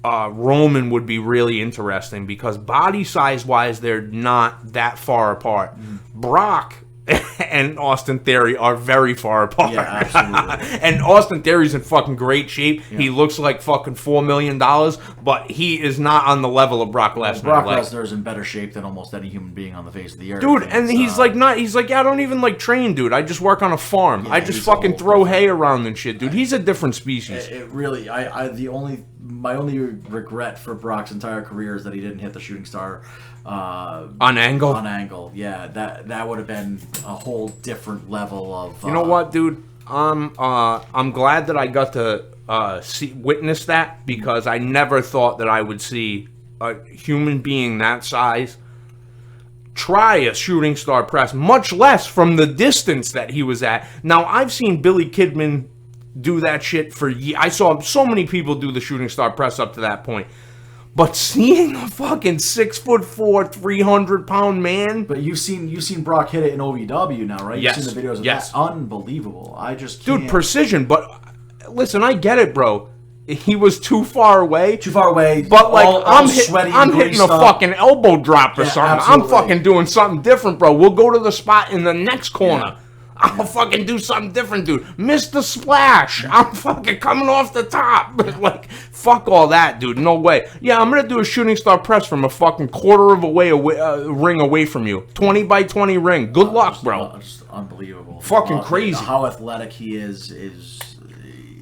Roman would be really interesting because body size wise they're not that far apart. Brock and Austin Theory are very far apart. Yeah, absolutely. And Austin Theory's in fucking great shape. Yeah. He looks like fucking $4 million, but he is not on the level of Brock Lesnar. Brock Lesnar is in better shape than almost any human being on the face of the earth. Dude, and he's like, I don't even like train, dude. I just work on a farm. Yeah, I just fucking throw hay around and shit, dude. He's a different species. It really, my only regret for Brock's entire career is that he didn't hit the shooting star on Angle. On Angle, yeah, that would have been a whole different level of. You know what, dude? I'm glad that I got to witness that because I never thought that I would see a human being that size try a shooting star press, much less from the distance that he was at. Now I've seen Billy Kidman do that shit for years. I saw so many people do the shooting star press up to that point. But seeing a fucking 6'4", 300-pound man. But you've seen Brock hit it in OVW now, right? Yes. You've seen the videos of that. Unbelievable. I just can't. Dude, precision. But listen, I get it, bro. He was too far away. But like I'm hitting a fucking elbow drop or something. Absolutely. I'm fucking doing something different, bro. We'll go to the spot in the next corner. Yeah. I'll fucking do something different, dude. Miss the splash. I'm fucking coming off the top. Like, fuck all that, dude. No way. Yeah, I'm gonna do a shooting star press from a fucking quarter of a ring away from you. 20 by 20 ring. Good luck, bro. Just unbelievable. Fucking crazy. How athletic he is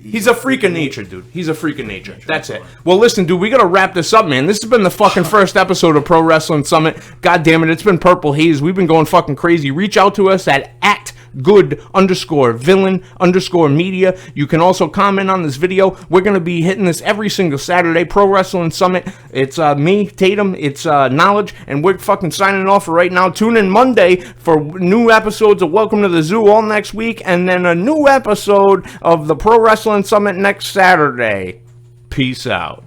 He's a freak of nature, dude. He's a freak of nature. That's it. Well, listen, dude, we gotta wrap this up, man. This has been the fucking first episode of Pro Wrestling Summit. God damn it, it's been Purple Haze. We've been going fucking crazy. Reach out to us at good_villain_media. You can also comment on this video. We're going to be hitting this every single Saturday. Pro Wrestling Summit. It's me, Tatum. It's Knowledge. And we're fucking signing off for right now. Tune in Monday for new episodes of Welcome to the Zoo all next week. And then a new episode of the Pro Wrestling Summit next Saturday. Peace out.